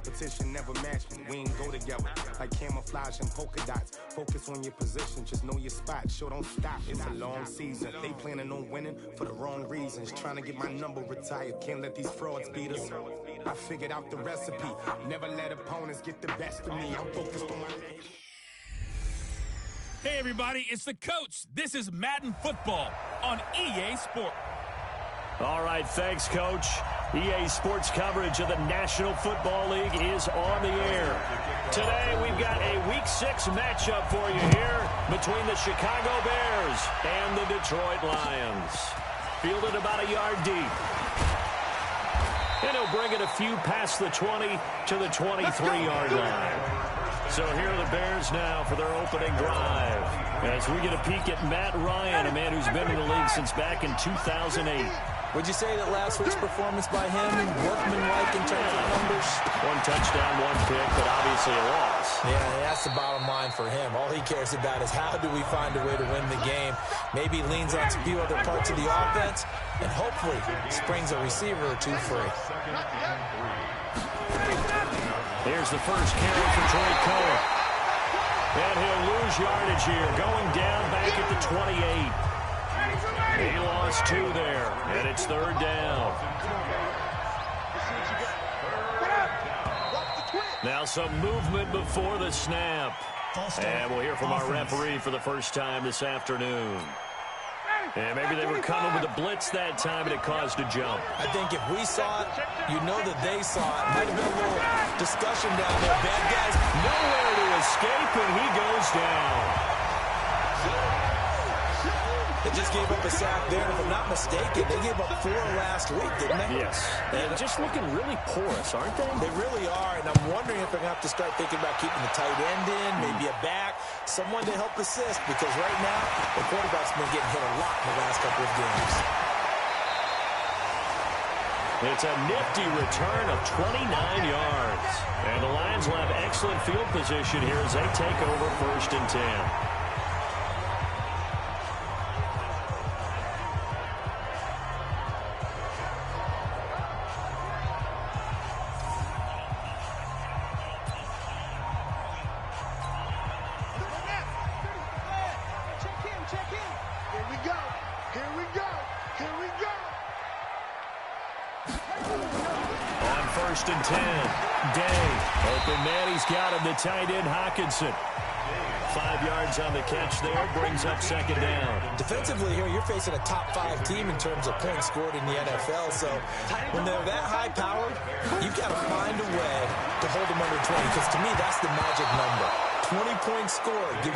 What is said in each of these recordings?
Competition never match me. We ain't go together like camouflage and polka dots. Focus on your position, just know your spot. Sure, don't stop. It's a long season. They planning on winning for the wrong reasons. Trying to get my number retired. Can't let these frauds beat us. I figured out the recipe. Never let opponents get the best of me. I'm focused on my... Hey everybody, it's the coach. This is Madden Football on EA Sports. All right, thanks, Coach. EA Sports coverage of the National Football League is on the air. Today, we've got a Week 6 matchup for you here between the Chicago Bears and the Detroit Lions. Fielded about a yard deep. And he'll bring it a few past the 20 to the 23-yard line. So here are the Bears now for their opening drive. As we get a peek at Matt Ryan, a man who's been in the league since back in 2008. Would you say that last week's performance by him, workmanlike in terms of numbers? One touchdown, one pick, but obviously a loss. Yeah, that's the bottom line for him. All he cares about is how do we find a way to win the game. Maybe leans on a few other parts of the offense, and hopefully springs a receiver or two free. Here's the first carry for Troy Cohen. And he'll lose yardage here, going down back at the 28. He lost 2 there, and it's third down. Now some movement before the snap. And we'll hear from our referee for the first time this afternoon. And maybe they were coming with a blitz that time, and it caused a jump. I think if we saw it, you know that they saw it. Might have been a little discussion down there. Bad guys nowhere to escape, and he goes down. They just gave up a sack there, and if I'm not mistaken, they gave up 4 last week, didn't they? Yes. And just looking really porous, aren't they? They really are, and I'm wondering if they're going to have to start thinking about keeping the tight end in, maybe a back, someone to help assist, because right now, the quarterback's been getting hit a lot in the last couple of games. It's a nifty return of 29 yards. And the Lions will have excellent field position here as they take over 1st and 10. And 10. Day. Open man, he's got him, the tight end, Hockenson. 5 yards on the catch there, brings up 2nd down. Defensively here, you're facing a top 5 team in terms of points scored in the NFL, so when they're that high-powered, you've got to find a way to hold them under 20, because to me, that's the magic number. 20-point score, you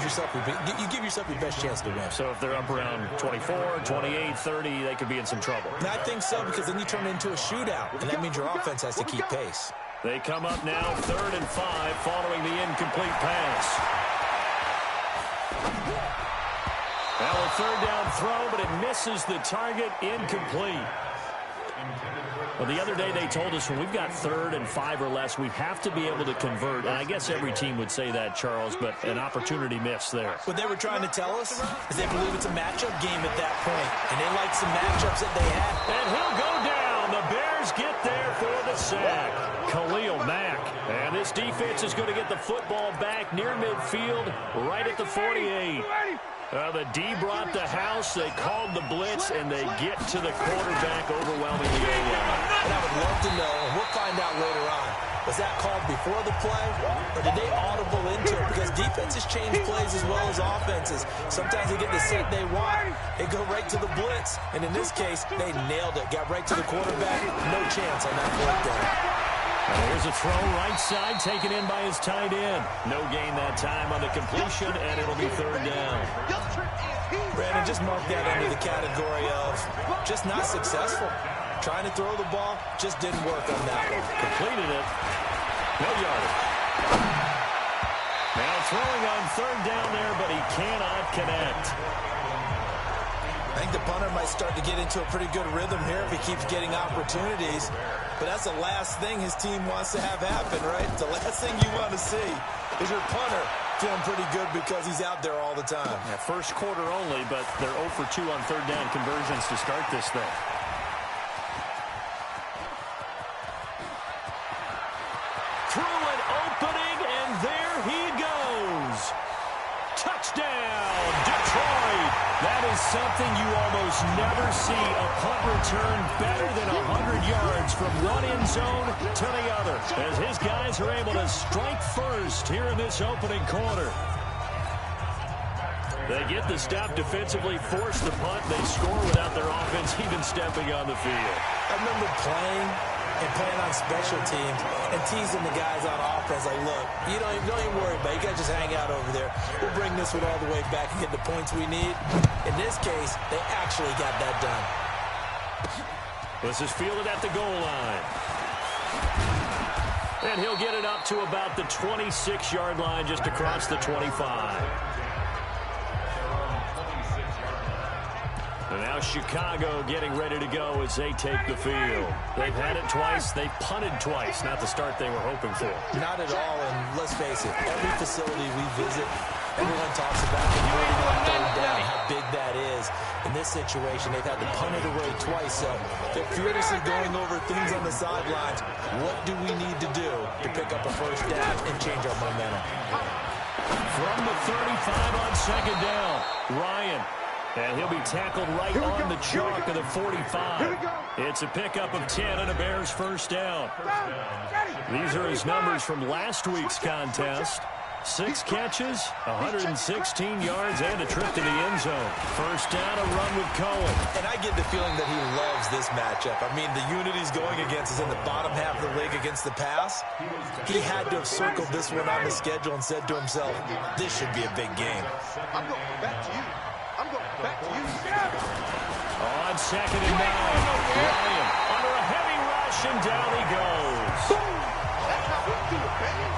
give yourself your best chance to win. So if they're up around 24, 28, 30, they could be in some trouble. And I think so, because then you turn it into a shootout, and that means your offense has to keep pace. They come up now 3rd and 5 following the incomplete pass. Well, a 3rd down throw, but it misses the target, incomplete. Well, the other day they told us when we've got 3rd and 5 or less, we have to be able to convert. And I guess every team would say that, Charles, but an opportunity missed there. What they were trying to tell us is they believe it's a matchup game at that point, and they like some matchups that they had. And he'll go down. The Bears get there for the sack. Khalil Mack. And this defense is going to get the football back near midfield, right at the 48. The D brought the house, they called the blitz, and they get to the quarterback overwhelming the A-line. And I would love to know, and we'll find out later on, was that called before the play, or did they audible into it? Because defenses change plays as well as offenses. Sometimes they get the set they want, they go right to the blitz, and in this case, they nailed it. Got right to the quarterback, no chance on that fourth down. There's a throw right side taken in by his tight end. No gain that time on the completion, and it'll be 3rd down. Brandon, just mark that under the category of just not successful. Trying to throw the ball, just didn't work on that one. Completed it. No yardage. Now throwing on 3rd down there, but he cannot connect. I think the punter might start to get into a pretty good rhythm here if he keeps getting opportunities. But that's the last thing his team wants to have happen, right? The last thing you want to see is your punter feeling pretty good because he's out there all the time. Yeah, first quarter only, but they're 0 for 2 on 3rd down conversions to start this thing. through an opening, and there he goes. Touchdown, Detroit. That is something you almost never see. A punt return better than 100 yards from one end zone to the other, as his guys are able to strike first here in this opening quarter. They get the stop defensively, force the punt. They score without their offense even stepping on the field. I remember playing on special teams and teasing the guys on offense like, look, don't even worry about it. You guys just hang out over there. We'll bring this one all the way back and get the points we need. In this case, they actually got that done. This is fielded at the goal line. And he'll get it up to about the 26-yard line, just across the 25. And now Chicago getting ready to go as they take the field. They've had it twice. They've punted twice. Not the start they were hoping for. Not at all, and let's face it, every facility we visit, everyone talks about converting on third down, how big that is. In this situation, they've had to punt it away twice, so they're furiously going over things on the sidelines. What do we need to do to pick up a first down and change our momentum? From the 35 on second down, Ryan. And he'll be tackled right on the chalk of the 45. It's a pickup of 10 and a Bears first down. These are his numbers from last week's contest. 6 catches, 116 yards, and a trip to the end zone. First down, a run with Cohen. And I get the feeling that he loves this matchup. I mean, the unit he's going against is in the bottom half of the league against the pass. He had to have circled this one on the schedule and said to himself, this should be a big game. I'm going back to you. Back to you. On second and 9, Ryan under a heavy rush, and down he goes. That's how we do it, baby.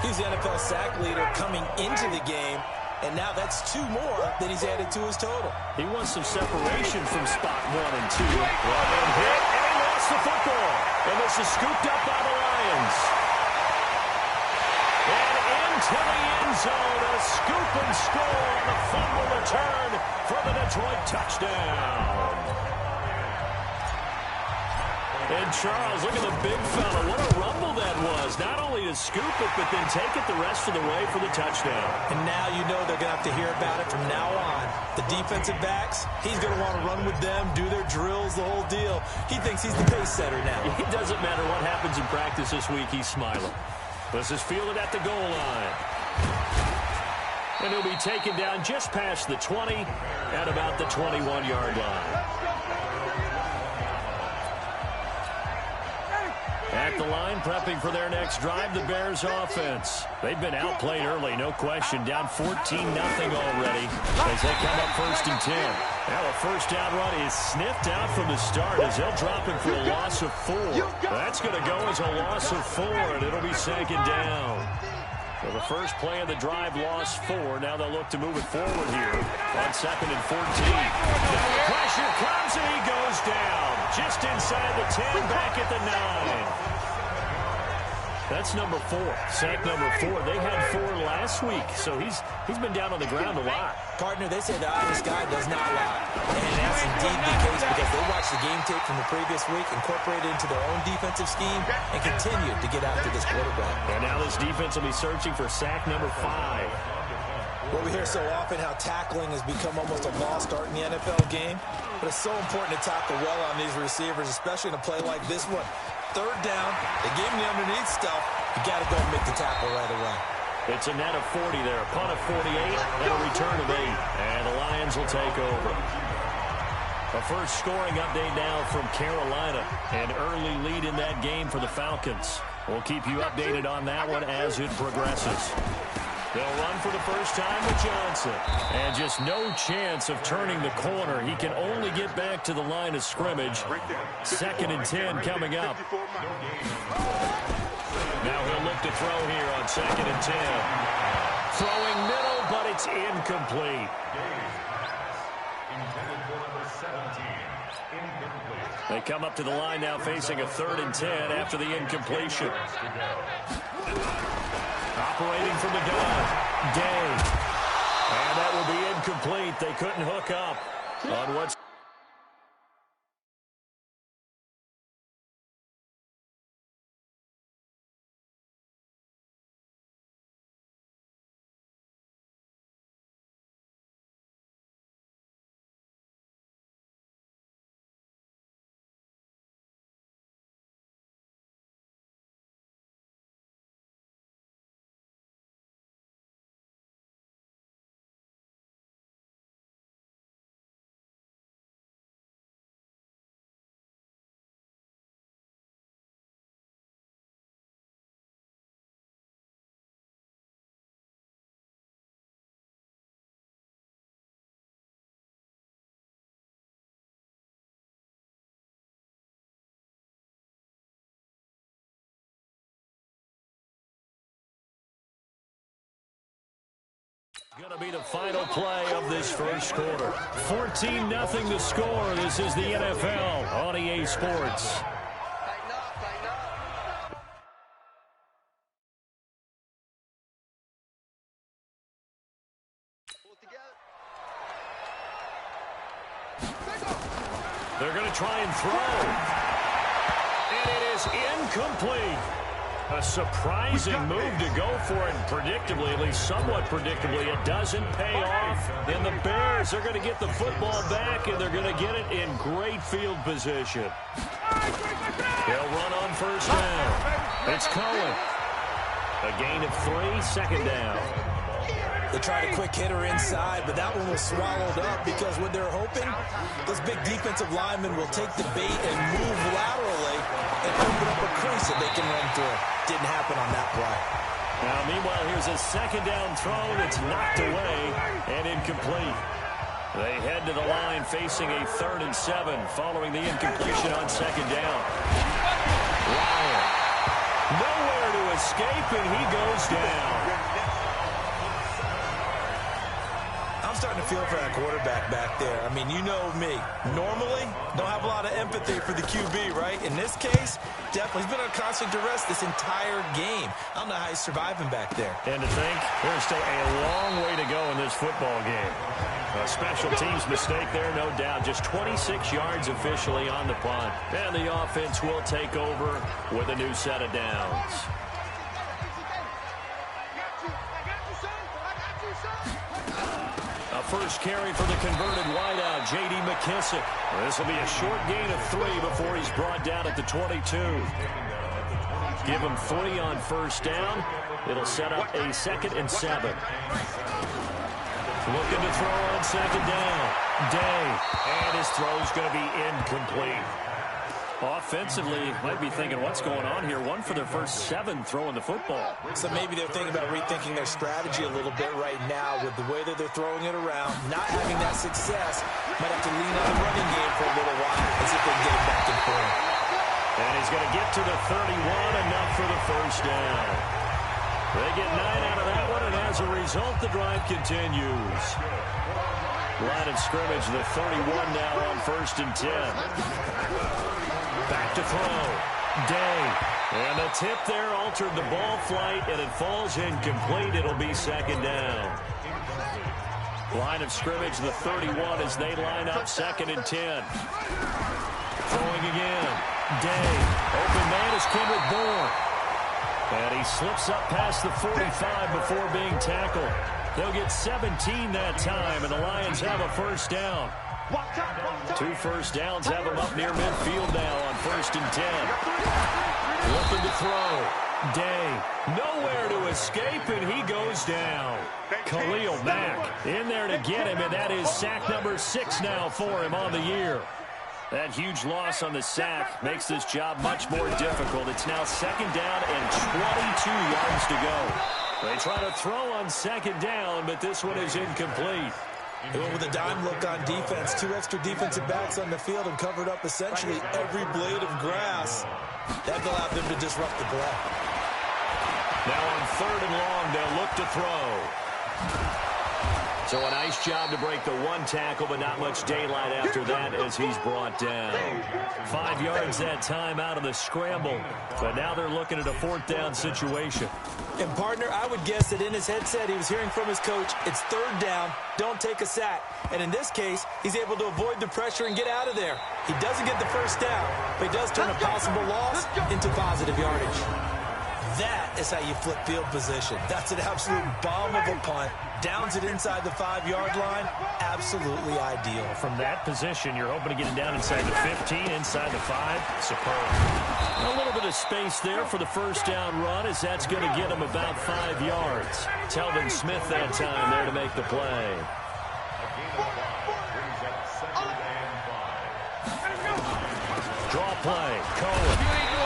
He's the NFL sack leader coming into the game, and now that's 2 more that he's added to his total. He wants some separation from spot 1 and 2. Ryan hit, and he lost the football. And this is scooped up by the Lions. And into the end zone, a scoop and score on the fumble return for the Detroit touchdown. And Charles, look at the big fella. What a rumble that was. Not only to scoop it, but then take it the rest of the way for the touchdown. And now you know they're going to have to hear about it from now on. The defensive backs, he's going to want to run with them, do their drills, the whole deal. He thinks he's the pace setter now. It doesn't matter what happens in practice this week, he's smiling. This is fielded at the goal line. And he'll be taken down just past the 20 at about the 21-yard line. At the line, prepping for their next drive, the Bears offense. They've been outplayed early, no question. Down 14-0 already as they come up first and 10. Now a first down run is sniffed out from the start as they'll drop him for a loss of 4. That's going to go as a loss of 4, and it'll be second down. So the first play of the drive lost 4. Now they'll look to move it forward here on second and 14. Now the pressure comes, and he goes down. Just inside the 10, back at the 9. That's number 4. Sack number 4. They had 4 last week, so he's been down on the ground a lot. Partner, they say the eye of the sky does not lie. And that's indeed the case because they watched the game tape from the previous week, incorporated it into their own defensive scheme, and continued to get after this quarterback. And now this defense will be searching for sack number 5. Well, we hear so often how tackling has become almost a lost art in the NFL game, but it's so important to tackle well on these receivers, especially in a play like this one. Third down, they gave him the underneath stuff. You got to go and make the tackle right away. It's a net of 40 there, a punt of 48, and a return of 8. And the Lions will take over. A first scoring update now from Carolina. An early lead in that game for the Falcons. We'll keep you updated on that one as it progresses. They'll run for the first time with Johnson. And just no chance of turning the corner. He can only get back to the line of scrimmage. Second and 10 coming up. Now he'll look to throw here on second and 10. Throwing middle, but it's incomplete. They come up to the line now facing a third and 10 after the incompletion. Operating from the gun, Day. And that will be incomplete. They couldn't hook up on what's Going to be the final play of this first quarter. 14-0 the score. This is the NFL on EA Sports. They're going to try and throw. And it is incomplete. A surprising move to go for it. Predictably, at least somewhat predictably, it doesn't pay off. And the Bears are going to get the football back, and they're going to get it in great field position. They'll run on first down. It's Cohen. A gain of 3, second down. They tried a quick hitter inside, but that one was swallowed up because what they're hoping, this big defensive lineman will take the bait and move laterally and open up a crease that they can run through. Didn't happen on that play. Now, meanwhile, here's a second down throw that's knocked away and incomplete. They head to the line facing a 3rd and 7 following the incompletion on second down. Ryan, nowhere to escape, and he goes down. I'm starting to feel for that quarterback back there. I mean, you know me. Normally, don't have a lot of empathy for the QB, right? In this case, definitely. He's been on constant duress this entire game. I don't know how he's surviving back there. And to think, there's still a long way to go in this football game. A special teams mistake there, no doubt. Just 26 yards officially on the punt. And the offense will take over with a new set of downs. First carry for the converted wideout, J.D. McKissick. This will be a short gain of 3 before he's brought down at the 22. Give him 3 on first down. It'll set up a 2nd and 7. Looking to throw on second down. Day. And his throw's going to be incomplete. Offensively, might be thinking, what's going on here? 1 for their first 7 throwing the football. So maybe they're thinking about rethinking their strategy a little bit right now with the way that they're throwing it around. Not having that success, might have to lean on the running game for a little while and see if they can get it back in form. And he's going to get to the 31, enough for the first down. They get 9 out of that one, and as a result, the drive continues. Line of scrimmage, the 31 now on 1st and 10. Back to throw. Day. And the tip there altered the ball flight, and it falls incomplete. It'll be 2nd down. Line of scrimmage, the 31 as they line up 2nd and 10. Throwing again. Day. Open man is Kendrick Bourne. And he slips up past the 45 before being tackled. They'll get 17 that time, and the Lions have a first down. 2 first downs have them up near midfield now on 1st and 10. Looking to throw. Day. Nowhere to escape, and he goes down. Khalil Mack in there to get him, and that is sack number 6 now for him on the year. That huge loss on the sack makes this job much more difficult. It's now 2nd down and 22 yards to go. They try to throw on 2nd down, but this one is incomplete. They went with a dime look on defense. 2 extra defensive backs on the field and covered up essentially every blade of grass. That allowed them to disrupt the play. Now on 3rd and long, they'll look to throw. So a nice job to break the 1 tackle, but not much daylight after that as he's brought down. 5 yards that time out of the scramble, but now they're looking at a 4th down situation. And, partner, I would guess that in his headset he was hearing from his coach, it's 3rd down, don't take a sack. And in this case, he's able to avoid the pressure and get out of there. He doesn't get the first down, but he does turn a possible loss into positive yardage. That is how you flip field position. That's an absolute bomb of a punt. Downs it inside the 5-yard line. Absolutely ideal. From that position, you're hoping to get it down inside the 15, inside the 5. Superb. A little bit of space there for the first down run, as that's going to get him about 5 yards. Telvin Smith that time there to make the play. Draw play. Cohen.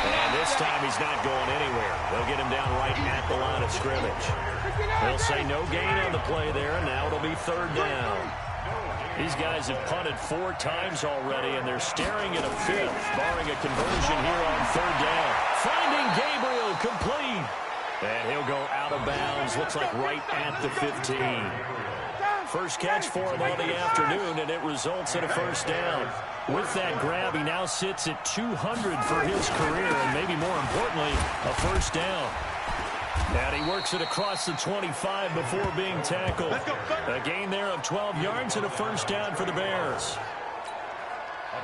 And this time he's not going anywhere. They'll get him down right at the line of scrimmage. They'll say no gain on the play there, and now it'll be 3rd down. These guys have punted 4 times already, and they're staring at a 5th, barring a conversion here on 3rd down. Finding Gabriel complete. And he'll go out of bounds. Looks like right at the 15. First catch for him on the afternoon, and it results in a first down. With that grab, he now sits at 200 for his career, and maybe more importantly, a first down. And he works it across the 25 before being tackled. A gain there of 12 yards and a first down for the Bears.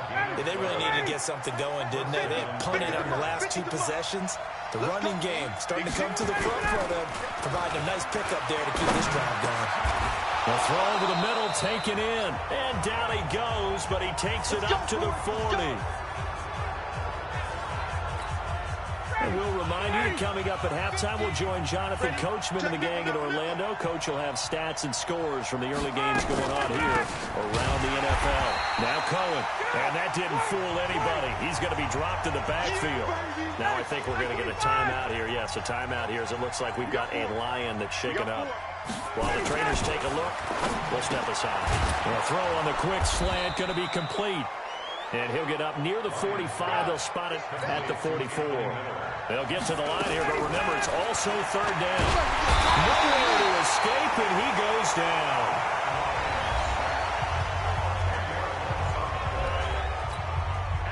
Yeah, they really needed to get something going, didn't they? They had punted on the last two possessions. The running game starting to come to the front for them, providing a nice pickup there to keep this drive going. A throw over the middle, taken in. And down he goes, but he takes it up to the 40. And we'll remind you, coming up at halftime, we'll join Jonathan Coachman and the gang in Orlando. Coach will have stats and scores from the early games going on here around the NFL. Now Cohen, and that didn't fool anybody. He's going to be dropped in the backfield. Now I think we're going to get a timeout here. Yes, a timeout here as it looks like we've got a lion that's shaken up. While the trainers take a look, we'll step aside. And a throw on the quick slant going to be complete. And he'll get up near the 45. They'll spot it at the 44. They'll get to the line here, but remember, it's also third down. Nowhere to escape, and he goes down.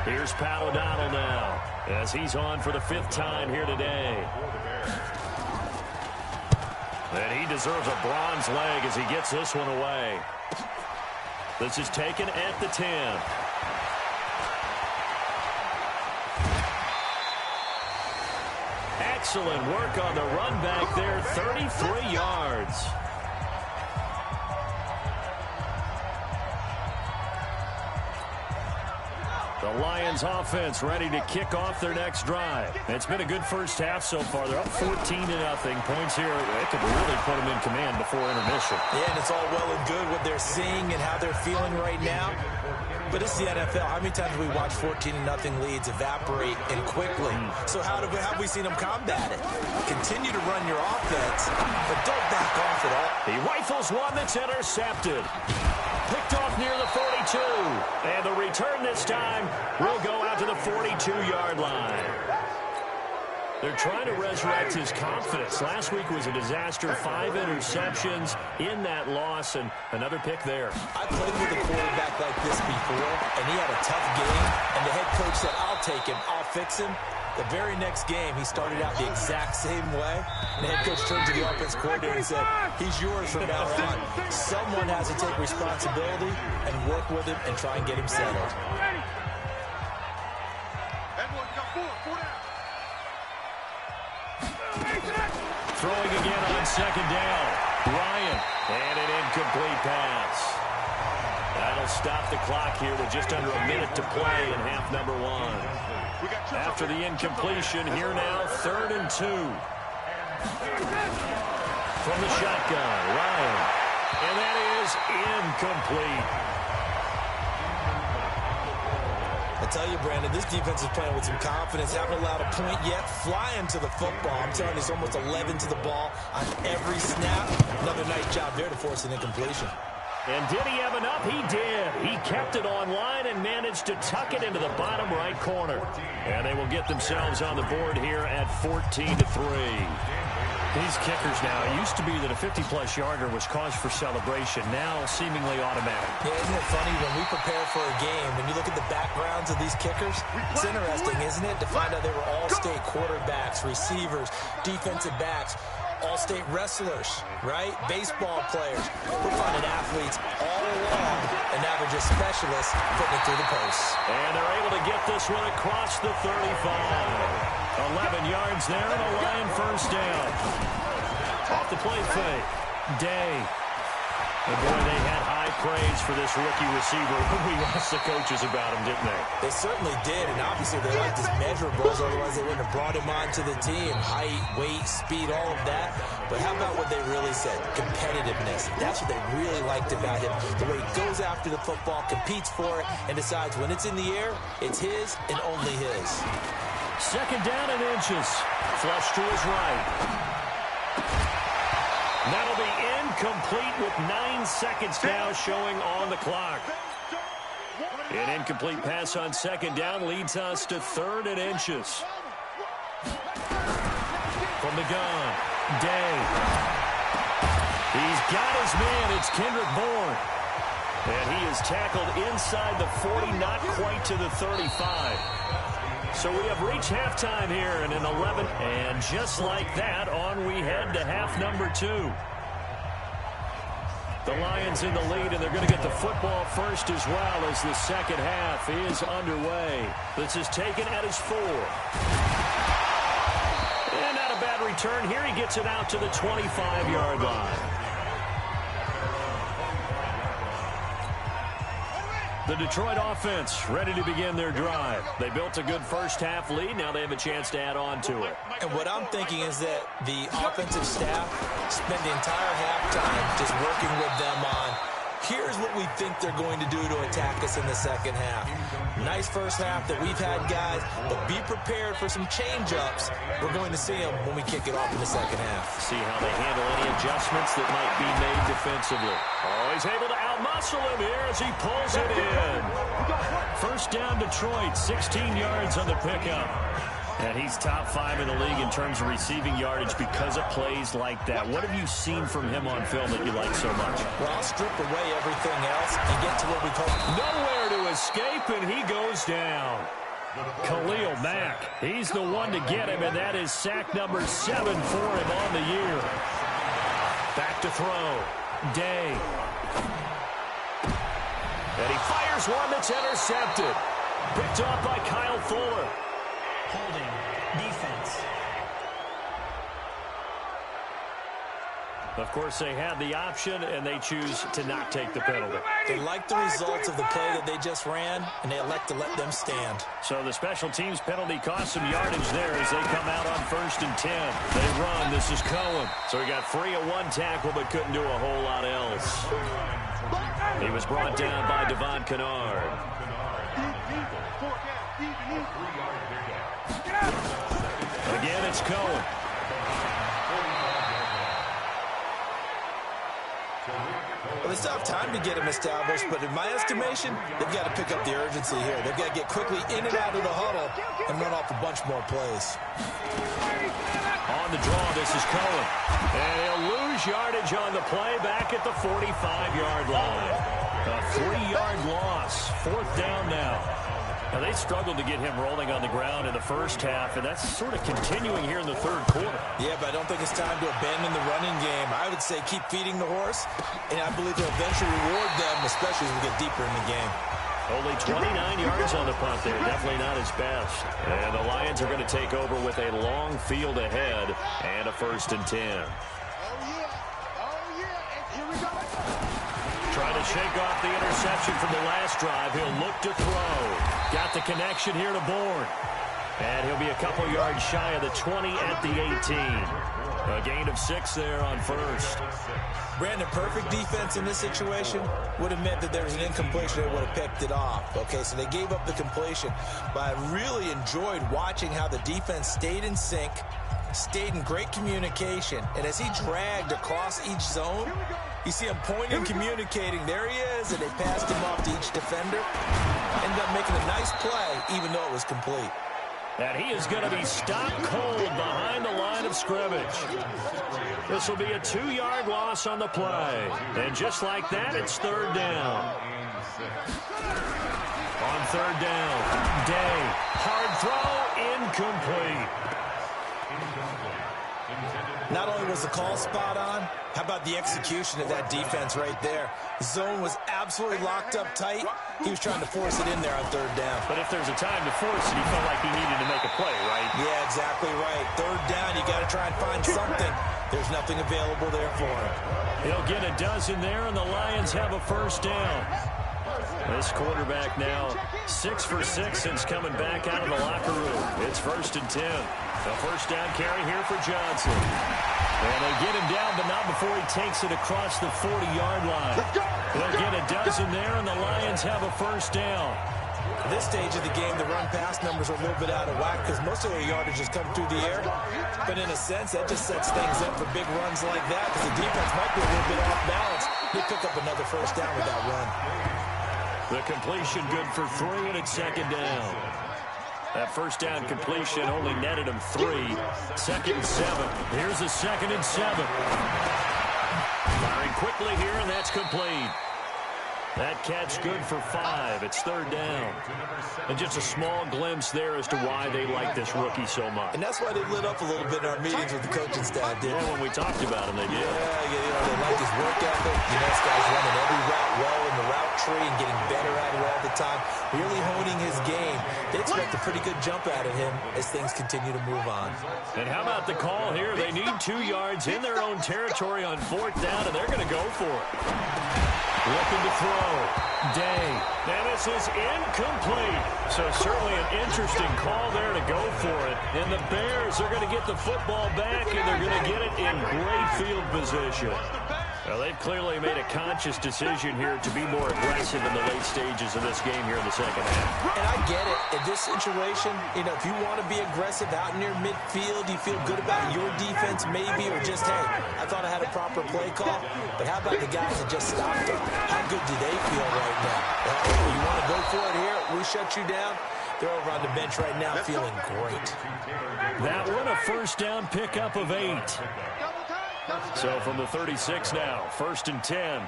Here's Pat O'Donnell now, as he's on for the 5th time here today. And he deserves a bronze leg as he gets this one away. This is taken at the 10. Excellent work on the run back there, 33 yards. The Lions offense ready to kick off their next drive. It's been a good first half so far. They're up 14-0. Points here, it could really put them in command before intermission. Yeah, and it's all well and good what they're seeing and how they're feeling right now. But it's the NFL. How many times have we watched 14-0 leads evaporate and quickly? So how have we seen them combat it? Continue to run your offense, but don't back off at all. He rifles one that's intercepted. Picked off near the 42. And the return this time will go out to the 42-yard line. They're trying to resurrect his confidence. Last week was a disaster. 5 interceptions in that loss, and another pick there. I played with a quarterback like this before, and he had a tough game, and the head coach said, I'll take him, I'll fix him. The very next game, he started out the exact same way, and the head coach turned to the offense coordinator and said, he's yours from now on. Someone has to take responsibility and work with him and try and get him settled. Throwing again on second down. Ryan, and an incomplete pass. That'll stop the clock here with just under a minute to play in half number 1. After the incompletion, here now, 3rd and 2. From the shotgun, Ryan. And that is incomplete. I tell you, Brandon, this defense is playing with some confidence. Haven't allowed a point yet. Flying to the football. I'm telling you, it's almost 11 to the ball on every snap. Another nice job there to force an incompletion. And did he have enough? He did. He kept it on line and managed to tuck it into the bottom right corner. And they will get themselves on the board here at 14-3. These kickers now, it used to be that a 50-plus yarder was cause for celebration. Now seemingly automatic. Yeah, isn't it funny when we prepare for a game, when you look at the backgrounds of these kickers, it's interesting, isn't it, to find out they were all-state quarterbacks, receivers, defensive backs, all-state wrestlers, right? Baseball players. We're finding athletes all along, and now they're just specialists putting it through the posts. And they're able to get this one across the 35. 11 yards there, and a Lion first down. Off the play fake. Day. And boy, they had high praise for this rookie receiver. We asked the coaches about him, didn't they? They certainly did, and obviously they liked his measurables, otherwise they wouldn't have brought him onto the team. Height, weight, speed, all of that. But how about what they really said? Competitiveness. That's what they really liked about him. The way he goes after the football, competes for it, and decides when it's in the air, it's his and only his. Second down and inches. Flush to his right. That'll be incomplete with 9 seconds now showing on the clock. An incomplete pass on second down leads us to 3rd and inches. From the gun, Day. He's got his man. It's Kendrick Bourne. And he is tackled inside the 40, not quite to the 35. So we have reached halftime here in an 11. And just like that, on we head to half number 2. The Lions in the lead, and they're going to get the football first as well as the second half is underway. This is taken at his 4. And not a bad return here. He gets it out to the 25-yard line. The Detroit offense ready to begin their drive. They built a good first-half lead. Now they have a chance to add on to it. And what I'm thinking is that the offensive staff spent the entire halftime just working with them on, here's what we think they're going to do to attack us in the second half. Nice first half that we've had, guys, but be prepared for some change-ups. We're going to see them when we kick it off in the second half. See how they handle any adjustments that might be made defensively. Oh, he's able to outmuscle him here as he pulls it in. First down, Detroit, 16 yards on the pickup. And he's top 5 in the league in terms of receiving yardage because of plays like that. What have you seen from him on film that you like so much? Well, I'll strip away everything else and get to what we call nowhere to escape, and he goes down. Khalil Mack, he's the one to get him, and that is sack number 7 for him on the year. Back to throw. Day. And he fires one that's intercepted. Picked off by Kyle Fuller. Holding defense. Of course, they had the option, and they choose to not take the penalty. They like the results of the play that they just ran, and they elect to let them stand. So the special teams penalty cost some yardage there as they come out on 1st and 10. They run. This is Cohen. So he got free of one tackle but couldn't do a whole lot else. He was brought down by Devon Kennard. Again, it's Cohen. Well, they still have time to get him established, but in my estimation, they've got to pick up the urgency here. They've got to get quickly in and out of the huddle and run off a bunch more plays. On the draw, this is Cohen. And he'll lose yardage on the play back at the 45-yard line. A 3-yard loss. 4th down now. Now, they struggled to get him rolling on the ground in the first half, and that's sort of continuing here in the 3rd quarter. Yeah, but I don't think it's time to abandon the running game. I would say keep feeding the horse, and I believe they'll eventually reward them, especially as we get deeper in the game. Only 29 yards on the punt there. Definitely not his best. And the Lions are going to take over with a long field ahead and a 1st and 10. Trying to shake off the interception from the last drive. He'll look to throw. Got the connection here to Bourne. And he'll be a couple yards shy of the 20 at the 18. A gain of 6 there on 1st. Brandon, perfect defense in this situation would have meant that there was an incompletion. They would have picked it off. Okay, so they gave up the completion. But I really enjoyed watching how the defense stayed in sync, stayed in great communication. And as he dragged across each zone, you see him pointing, communicating. There he is, and they passed him off to each defender. Ended up making a nice play, even though it was complete. And he is going to be stopped cold behind the line of scrimmage. This will be a 2-yard loss on the play. And just like that, it's 3rd down. On 3rd down, Day. Hard throw, incomplete. Not only was the call spot on, how about the execution of that defense right there? The zone was absolutely locked up tight. He was trying to force it in there on 3rd down. But if there's a time to force it, he felt like he needed to make a play, right? Yeah, exactly right. 3rd down, you got to try and find something. There's nothing available there for him. He'll get a dozen there, and the Lions have a 1st down. This quarterback now 6 for 6 since coming back out of the locker room. It's 1st and 10. A 1st down carry here for Johnson. And they get him down, but not before he takes it across the 40-yard line. They'll get a dozen there, and the Lions have a 1st down. At this stage of the game, the run-pass numbers are a little bit out of whack because most of their yardage has come through the air. But in a sense, that just sets things up for big runs like that because the defense might be a little bit off balance. They pick up another 1st down with that run. The completion good for 3, and it's 2nd down. That first down completion only netted him 3. 2nd and 7. Here's a 2nd and 7. Firing quickly here, and that's complete. That catch good for 5. It's 3rd down. And just a small glimpse there as to why they like this rookie so much. And that's why they lit up a little bit in our meetings with the coaching staff, didn't when we talked about him, they did. Yeah, they like his work ethic. This guy's running every route well in the route tree and getting better at it all the time, really honing his game. They expect a pretty good jump out of him as things continue to move on. And how about the call here? They need 2 yards in their own territory on 4th down, and they're going to go for it. Looking to throw. Day. And this is incomplete. So certainly an interesting call there to go for it. And the Bears are going to get the football back, and they're going to get it in great field position. Well, they've clearly made a conscious decision here to be more aggressive in the late stages of this game here in the 2nd half. And I get it. In this situation, if you want to be aggressive out near midfield, you feel good about your defense maybe, or just, hey, I thought I had a proper play call. But how about the guys that just stopped them? How good do they feel right now? You want to go for it here? We shut you down. They're over on the bench right now feeling great. That one a first down pickup of 8. So from the 36 now, 1st and 10.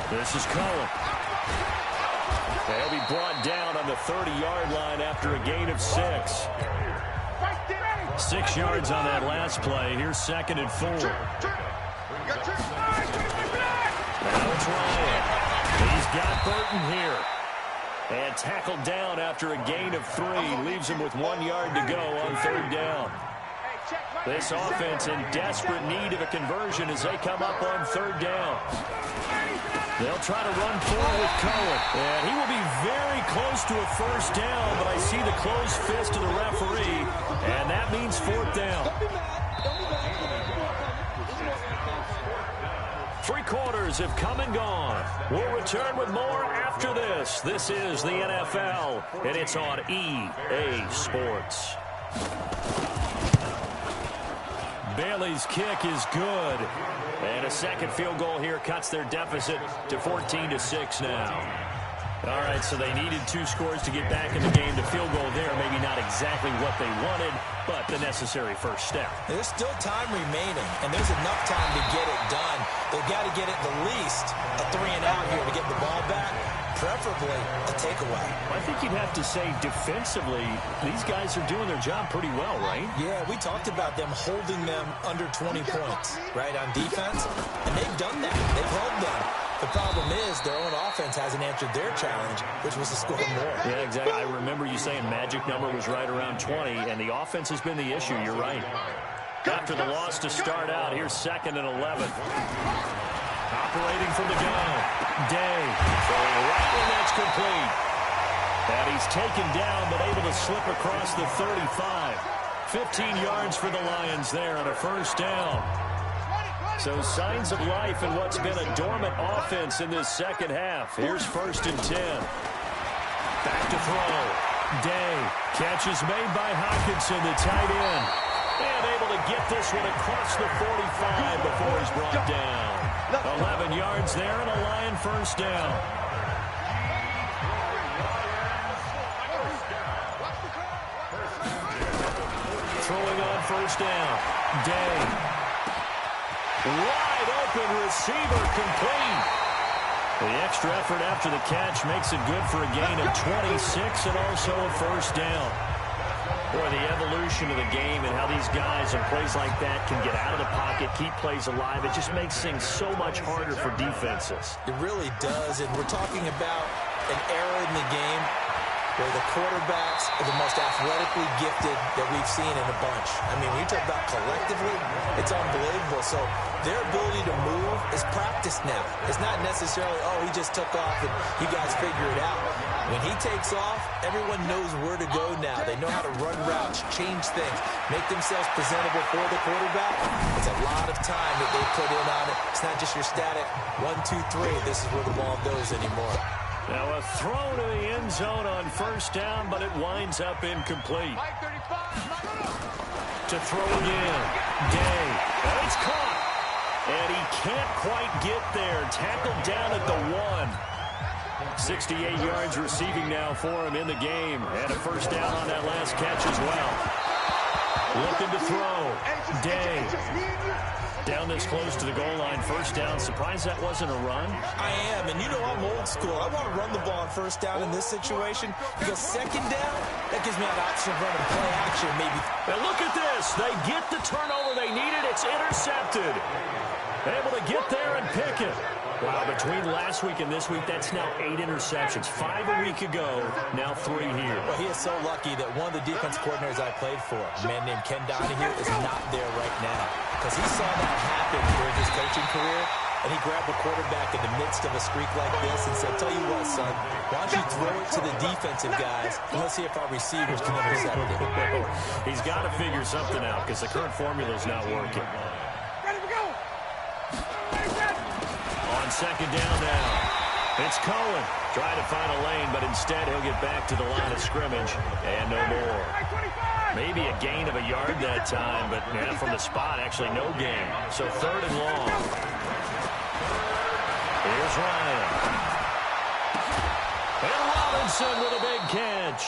This is Cullen. They'll be brought down on the 30-yard line after a gain of 6. 6 yards on that last play. Here's 2nd and 4. Now it's Ryan. He's got Burton here. And tackled down after a gain of 3. Leaves him with 1 yard to go on 3rd down. This offense in desperate need of a conversion as they come up on 3rd down. They'll try to run forward with Cohen. And he will be very close to a first down, but I see the closed fist of the referee, and that means 4th down. 3 quarters have come and gone. We'll return with more after this. This is the NFL, and it's on EA Sports. Bailey's kick is good. And a second field goal here cuts their deficit to 14-6 now. All right, so they needed 2 scores to get back in the game. The field goal there, maybe not exactly what they wanted, but the necessary first step. There's still time remaining, and there's enough time to get it done. They've got to get it the least a 3-and-out here to get the ball back, preferably a takeaway. I think you'd have to say defensively, these guys are doing their job pretty well, right? Yeah, we talked about them holding them under 20 points, right, on defense, and they've done that. They've held them. The problem is their own offense hasn't answered their challenge, which was to score more. Yeah, exactly. I remember you saying magic number was right around 20, and the offense has been the issue. You're right. After the loss to start out, here's 2nd and 11. Operating from the gun. Day. Throwing right when that's complete. And he's taken down, but able to slip across the 35. 15 yards for the Lions there on a first down. So signs of life in what's been a dormant offense in this 2nd half. Here's 1st and 10. Back to throw. Day. Catch is made by Hockenson, the tight end. And able to get this one across the 45 before he's brought down. 11 yards there and a Lion first down. Throwing on first down. Day. Wide open receiver complete. The extra effort after the catch makes it good for a gain of 26 and also a first down. Boy, the evolution of the game and how these guys in plays like that can get out of the pocket, keep plays alive, it just makes things so much harder for defenses. It really does, and we're talking about an era in the game where the quarterbacks are the most athletically gifted that we've seen in a bunch. I mean, when you talk about collectively, it's unbelievable. So their ability to move is practiced now. It's not necessarily, oh, he just took off and you guys figure it out. When he takes off, everyone knows where to go now. They know how to run routes, change things, make themselves presentable for the quarterback. It's a lot of time that they put in on it. It's not just your static 1, 2, 3. This is where the ball goes anymore. Now a throw to the end zone on first down, but it winds up incomplete. To throw again. Day. And it's caught. And he can't quite get there. Tackled down at the 1. 68 yards receiving now for him in the game. And a first down on that last catch as well. Looking to throw. Day. Down this close to the goal line. First down. Surprised that wasn't a run? I am, and you know I'm old school. I want to run the ball on first down in this situation because second down, that gives me an option of running play action maybe. And look at this. They get the turnover they needed. It's intercepted. Able to get there and pick it. Wow, between last week and this week, that's now 8 interceptions. 5 a week ago, now 3 here. Well, he is so lucky that one of the defense coordinators I played for, a man named Ken Donahue, is not there right now. Because he saw that happen during his coaching career, and he grabbed the quarterback in the midst of a streak like this and said, tell you what, son, why don't you throw it to the defensive guys, and let's see if our receivers can intercept it. He's got to figure something out because the current formula is not working. On second down now, it's Cohen trying to find a lane, but instead he'll get back to the line of scrimmage and no more. Maybe a gain of a yard that time, but yeah, from the spot, actually no gain. So third and long. Here's Ryan. And Robinson with a big catch.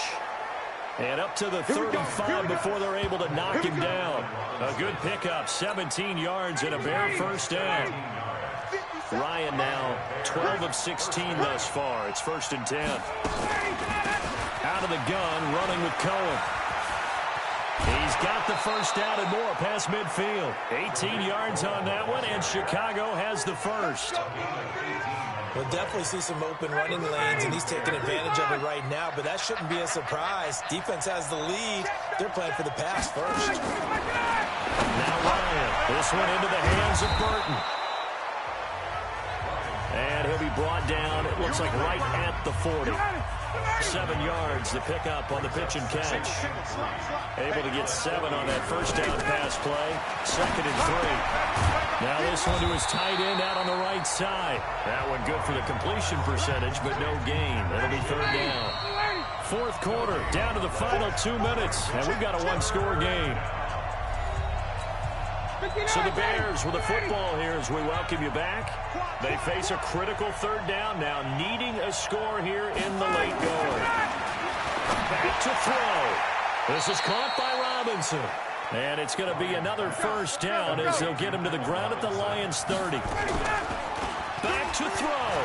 And up to the 35 before they're able to knock him down. A good pickup, 17 yards and a bare first down. Ryan now 12 of 16 thus far. It's 1st and 10. Out of the gun, running with Cohen. He's got the first down and more past midfield. 18 yards on that one, and Chicago has the first. We'll definitely see some open running lanes, and he's taking advantage of it right now, but that shouldn't be a surprise. Defense has the lead. They're playing for the pass first. Now Ryan. This one into the hands of Burton. And he'll be brought down, it looks like right at the 40. 7 yards, the pickup on the pitch and catch. Able to get 7 on that first down pass play. 2nd and 3. Now this one to his tight end out on the right side. That one good for the completion percentage, but no gain. It'll be 3rd down. 4th quarter, down to the final 2 minutes, and we've got a 1-score game. So the Bears with the football here as we welcome you back. They face a critical 3rd down now, needing a score here in the late going. Back to throw. This is caught by Robinson. And it's going to be another first down as they'll get him to the ground at the Lions' 30. Back to throw.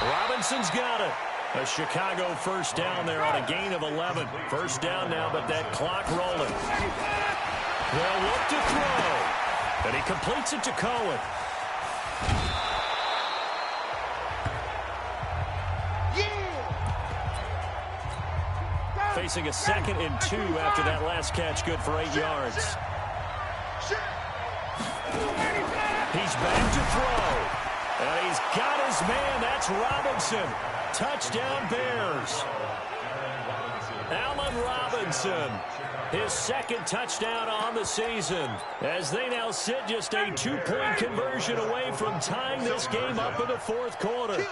Robinson's got it. A Chicago first down there on a gain of 11. First down now, but that clock rolling. They'll look to throw. And he completes it to Cohen. Facing a 2nd and 2 after that last catch, good for 8 yards. He's back to throw. And he's got his man. That's Robinson. Touchdown Bears. Allen Robinson. His 2nd touchdown on the season as they now sit just a 2-point conversion away from tying this game up in the 4th quarter.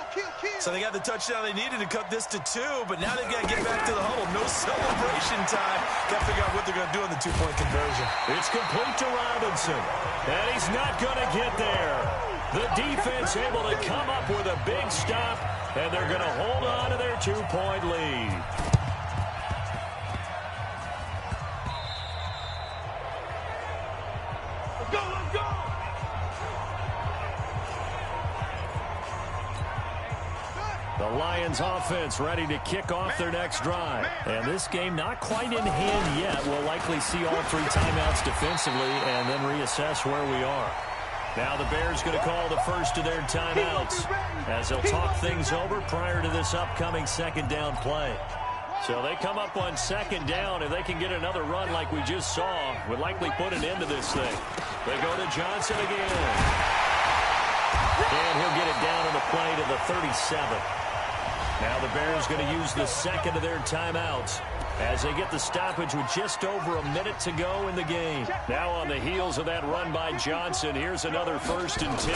So they got the touchdown they needed to cut this to 2, but now they've got to get back to the huddle. No celebration time. Got to figure out what they're going to do in the 2-point conversion. It's complete to Robinson, and he's not going to get there. The defense able to come up with a big stop, and they're going to hold on to their 2-point lead. The Lions offense ready to kick off their next drive. And this game not quite in hand yet. We'll likely see all 3 timeouts defensively and then reassess where we are. Now the Bears going to call the first of their timeouts as they'll talk things over prior to this upcoming 2nd down play. So they come up on 2nd down. If they can get another run like we just saw, would likely put an end to this thing. They go to Johnson again. And he'll get it down on the play to the 37. Now the Bears going to use the 2nd of their timeouts as they get the stoppage with just over a minute to go in the game. Now on the heels of that run by Johnson, here's another 1st and 10.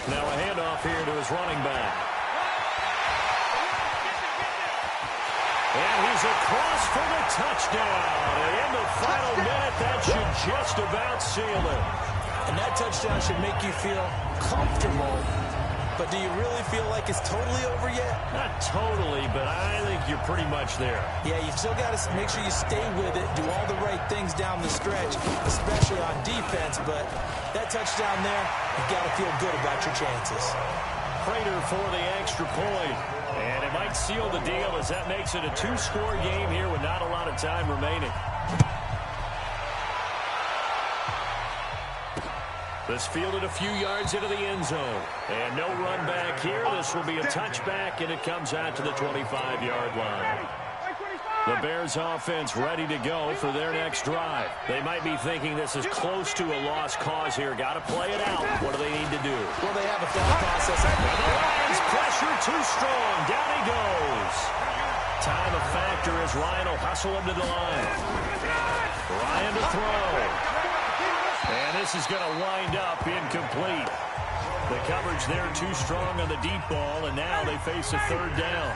Now a handoff here to his running back. And he's across for the touchdown. And in the final minute, that should just about seal it. And that touchdown should make you feel comfortable But do you really feel like it's totally over yet? Not totally, but I think you're pretty much there. Yeah, you still got to make sure you stay with it, do all the right things down the stretch, especially on defense. But that touchdown there, you've got to feel good about your chances. Prater for the extra point. And it might seal the deal as that makes it a two-score game here with not a lot of time remaining. This fielded a few yards into the end zone. And no run back here. This will be a touchback, and it comes out to the 25-yard line. The Bears offense ready to go for their next drive. They might be thinking this is close to a lost cause here. Got to play it out. What do they need to do? Well, they have a thought process. And the Lions pressure too strong. Down he goes. Time a factor as Ryan will hustle him to the line. Ryan to throw. And this is going to wind up incomplete. The coverage there too strong on the deep ball, and now they face a third down.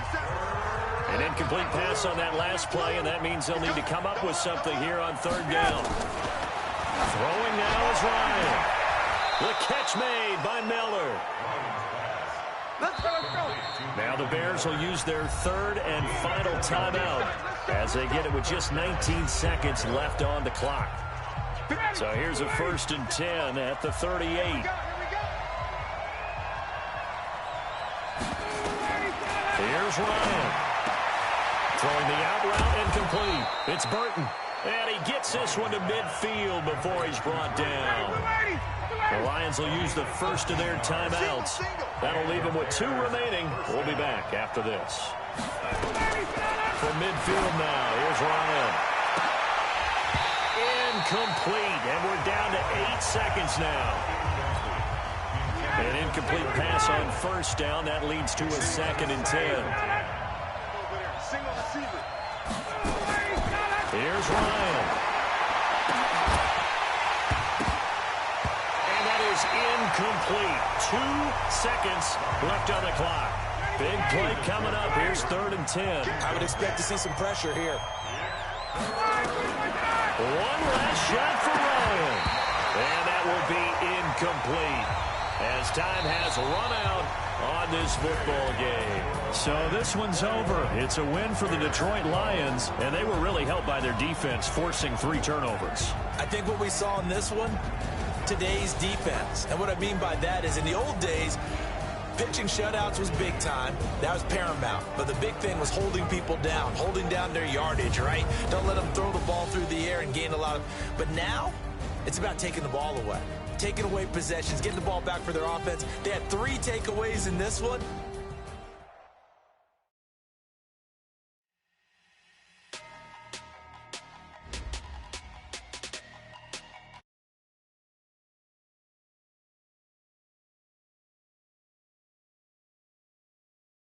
An incomplete pass on that last play, and that means they'll need to come up with something here on third down. Throwing now is Ryan. The catch made by Miller. Now the Bears will use their third and final timeout as they get it with just 19 seconds left on the clock. So here's a 1st and 10 at the 38. Here's Ryan. Throwing the out route incomplete. It's Burton. And he gets this one to midfield before he's brought down. The Lions will use the first of their timeouts. That'll leave them with 2 remaining. We'll be back after this. From midfield now, here's Ryan. Incomplete, and we're down to 8 seconds now. An incomplete pass on first down. That leads to a 2nd and 10. Here's Ryan. And that is incomplete. 2 seconds left on the clock. Big play coming up. Here's 3rd and 10. I would expect to see some pressure here. One last shot for Ryan. And that will be incomplete as time has run out on this football game. So this one's over. It's a win for the Detroit Lions, and they were really helped by their defense, forcing 3 turnovers. I think what we saw in this one, today's defense. And what I mean by that is in the old days, pitching shutouts was big time. That was paramount. But the big thing was holding people down, holding down their yardage, right? Don't let them throw the ball through the air and gain a lot of... But now, it's about taking the ball away. Taking away possessions, getting the ball back for their offense. They had 3 takeaways in this one.